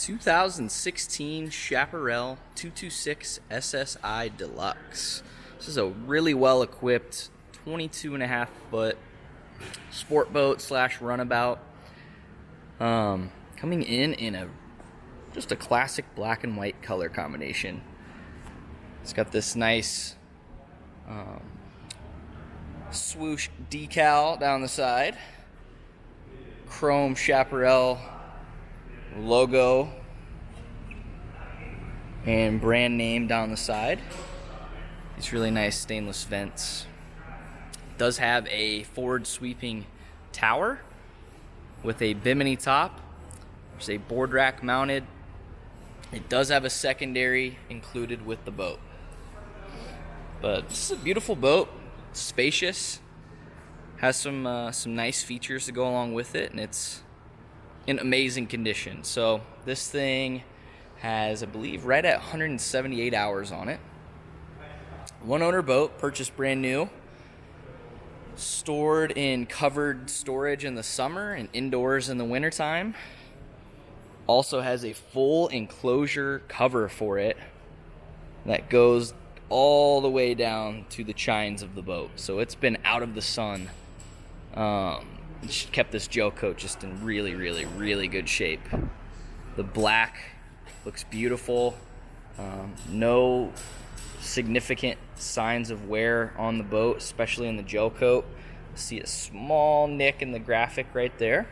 2016 Chaparral 226 SSI Deluxe. This is a really well equipped 22.5 foot sport boat slash runabout. Coming in just a classic black and white color combination. It's got this nice swoosh decal down the side, chrome Chaparral logo and brand name down the side. These really nice stainless vents. It does have a forward sweeping tower with a bimini top. There's a board rack mounted. It does have a secondary included with the boat. But this is a beautiful boat, spacious, has some nice features to go along with it, and it's in amazing condition. So this thing has, I believe, right at 178 hours on it. One owner boat, purchased brand new, stored in covered storage in the summer and indoors in the wintertime. Also has a full enclosure cover for it that goes all the way down to the chines of the boat. So it's been out of the sun. It's kept this gel coat just in really, really, really good shape. The black looks beautiful. No significant signs of wear on the boat, especially in the gel coat. See a small nick in the graphic right there.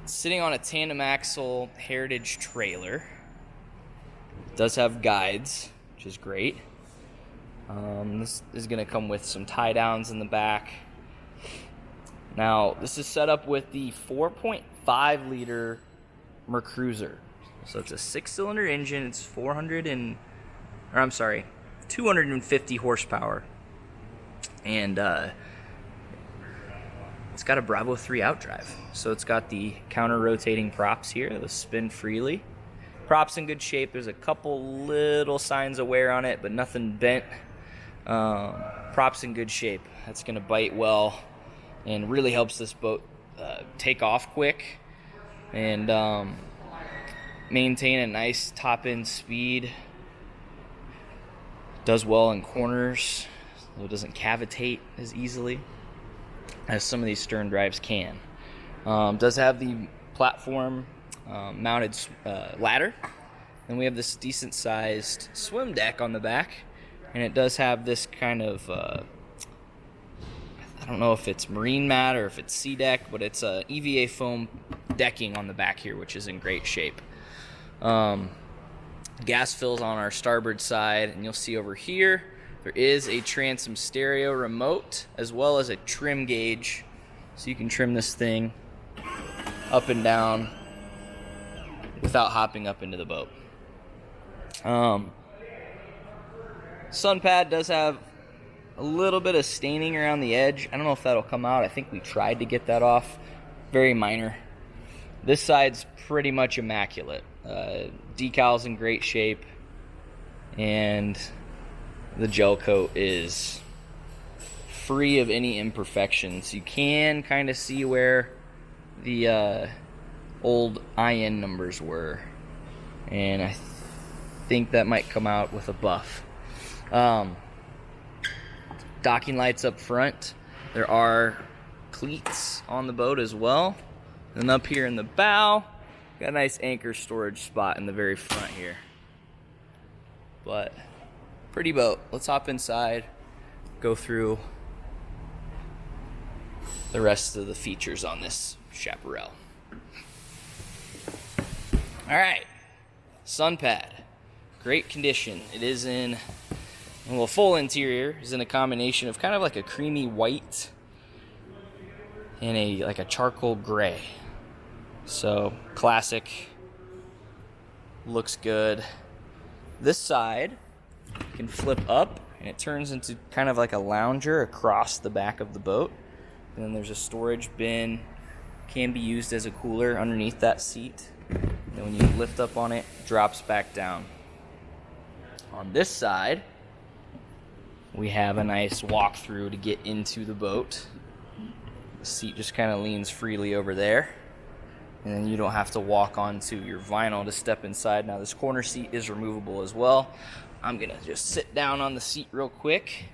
It's sitting on a tandem axle Heritage trailer. It does have guides, which is great. This is going to come with some tie downs in the back. Now, this is set up with the 4.5 liter Mercruiser. So it's a 6-cylinder engine. It's 250 horsepower. And it's got a Bravo 3 outdrive. So it's got the counter-rotating props here that spin freely. Props in good shape. There's a couple little signs of wear on it, but nothing bent. Props in good shape. That's going to bite well and really helps this boat take off quick and maintain a nice top-end speed. Does well in corners, so it doesn't cavitate as easily as some of these stern drives can. Does have the platform mounted ladder, and we have this decent sized swim deck on the back, and it does have this kind of I don't know if it's marine mat or if it's sea deck, but it's a EVA foam decking on the back here, which is in great shape. Gas fills on our starboard side, and you'll see over here there is a transom stereo remote as well as a trim gauge, so you can trim this thing up and down without hopping up into the boat. Sun pad does have a little bit of staining around the edge. I don't know if that'll come out. I think we tried to get that off. Very minor. This side's pretty much immaculate. Decal's in great shape, and the gel coat is free of any imperfections. You can kind of see where the old IN numbers were, and I think that might come out with a buff. Docking lights up front. There are cleats on the boat as well. And up here in the bow, got a nice anchor storage spot in the very front here. But pretty boat. Let's hop inside, go through the rest of the features on this Chaparral. All right, sun pad, great condition. It is in, well, full interior is in a combination of kind of like a creamy white and like a charcoal gray. So classic, looks good. This side can flip up and it turns into kind of like a lounger across the back of the boat. And then there's a storage bin, can be used as a cooler underneath that seat. And when you lift up on it, it drops back down. On this side, we have a nice walkthrough to get into the boat. The seat just kind of leans freely over there. and then you don't have to walk onto your vinyl to step inside. Now this corner seat is removable as well. I'm gonna just sit down on the seat real quick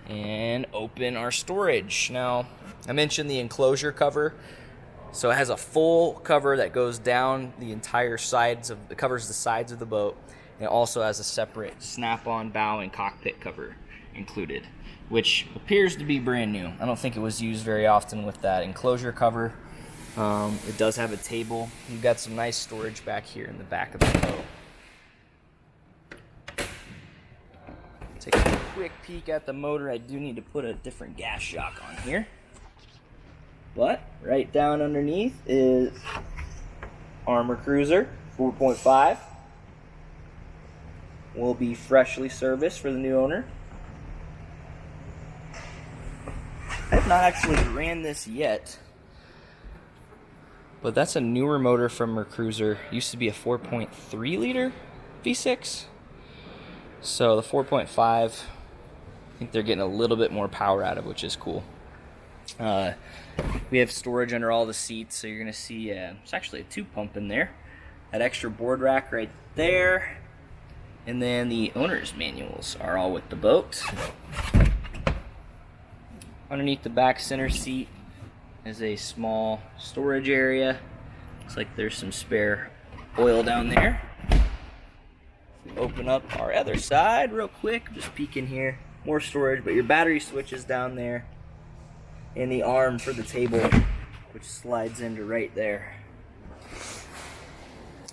and open our storage. Now, I mentioned the enclosure cover. So it has a full cover that goes down the entire covers the sides of the boat. And it also has a separate snap-on bow and cockpit cover included, which appears to be brand new. I don't think it was used very often with that enclosure cover. It does have a table. You've got some nice storage back here in the back of the boat. Take a quick peek at the motor. I do need to put a different gas shock on here. But right down underneath is Armor Cruiser 4.5. Will be freshly serviced for the new owner. I have not actually ran this yet, but that's a newer motor from Mercruiser. Used to be a 4.3 liter V6. So the 4.5, I think they're getting a little bit more power out of, which is cool. We have storage under all the seats, so you're going to see it's actually a 2-pump in there. That extra board rack right there. And then the owner's manuals are all with the boat. Underneath the back center seat is a small storage area. Looks like there's some spare oil down there. Open up our other side real quick, just peek in here. More storage, but your battery switch is down there. And the arm for the table, which slides into right there.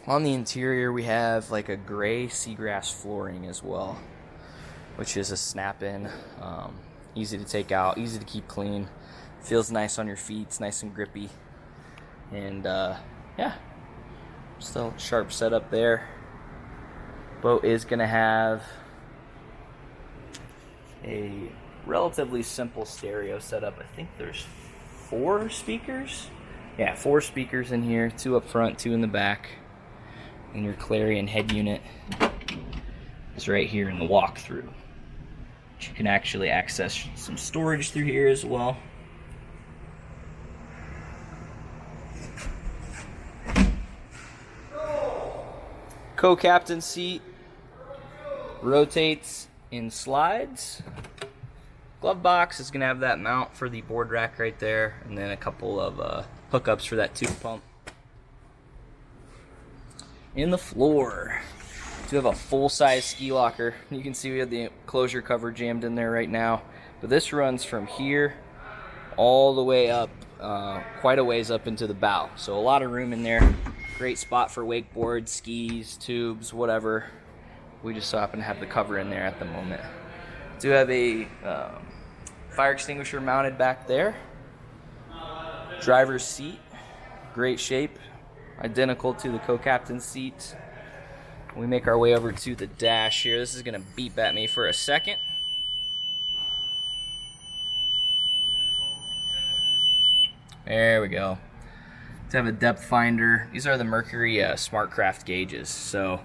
On the interior, we have like a gray seagrass flooring as well, which is a snap-in. Easy to take out, easy to keep clean. Feels nice on your feet, it's nice and grippy. And yeah, still sharp setup there. Boat is gonna have a relatively simple stereo setup. I think there's 4 speakers. Yeah, 4 speakers in here, 2 up front, 2 in the back. And your Clarion head unit is right here in the walkthrough. You can actually access some storage through here as well. Co-captain seat rotates and slides. Glove box is going to have that mount for the board rack right there, and then a couple of hookups for that 2-pump. In the floor, we do have a full-size ski locker. You can see we have the enclosure cover jammed in there right now, but this runs from here all the way up, quite a ways up into the bow. So a lot of room in there. Great spot for wakeboards, skis, tubes, whatever. We just so happen to have the cover in there at the moment. Do have a fire extinguisher mounted back there. Driver's seat, great shape, identical to the co-captain seat. We make our way over to the dash here. This is gonna beep at me for a second. There we go. To have a depth finder. These are the Mercury SmartCraft gauges. So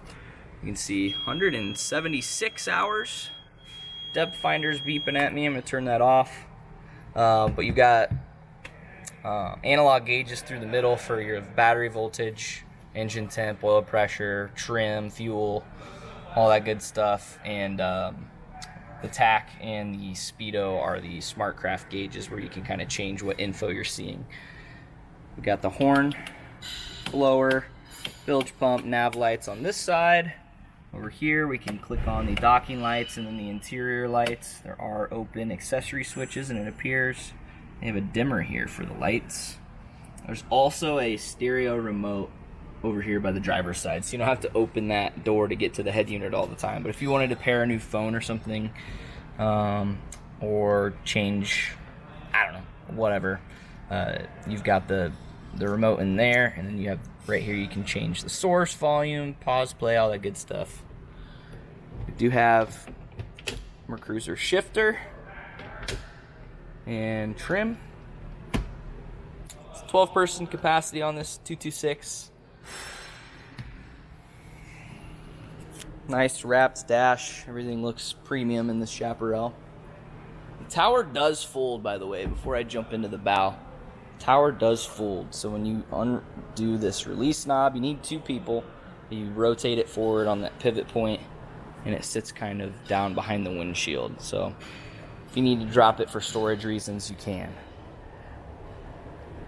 you can see 176 hours. Depth finder's beeping at me. I'm gonna turn that off. But you've got analog gauges through the middle for your battery voltage, engine temp, oil pressure, trim, fuel, all that good stuff. And the TAC and the Speedo are the SmartCraft gauges where you can kind of change what info you're seeing. We got the horn, blower, bilge pump, nav lights on this side. Over here we can click on the docking lights and then the interior lights. There are open accessory switches, and it appears they have a dimmer here for the lights. There's also a stereo remote over here by the driver's side, so you don't have to open that door to get to the head unit all the time. But if you wanted to pair a new phone or something, or change, I don't know, whatever, you've got the remote in there, and then you have right here you can change the source, volume, pause, play, all that good stuff. We do have Mercruiser shifter and trim. It's 12-person capacity on this 226. Nice wrapped dash. Everything looks premium in this Chaparral. The tower does fold, by the way, before I jump into the bow. The tower does fold. So when you undo this release knob, you need 2 people. You rotate it forward on that pivot point, and it sits kind of down behind the windshield. So if you need to drop it for storage reasons, you can.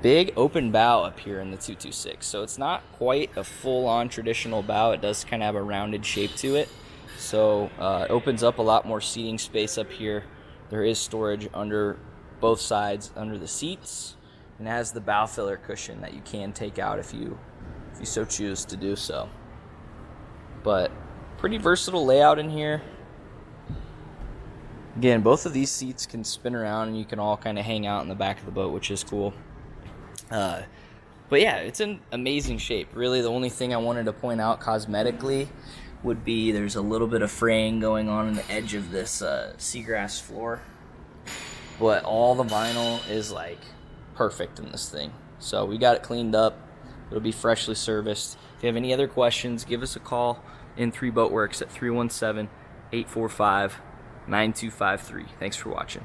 Big open bow up here in the 226. So it's not quite a full-on traditional bow. It does kind of have a rounded shape to it. So it opens up a lot more seating space up here. There is storage under both sides under the seats, and it has the bow filler cushion that you can take out if you so choose to do so. But pretty versatile layout in here. Again, both of these seats can spin around and you can all kind of hang out in the back of the boat, which is cool. But yeah, it's in amazing shape. Really, the only thing I wanted to point out cosmetically would be there's a little bit of fraying going on the edge of this seagrass floor. But all the vinyl is like perfect in this thing. So we got it cleaned up. It'll be freshly serviced. If you have any other questions, give us a call. N3 Boatworks at 317-845-9253. Thanks for watching.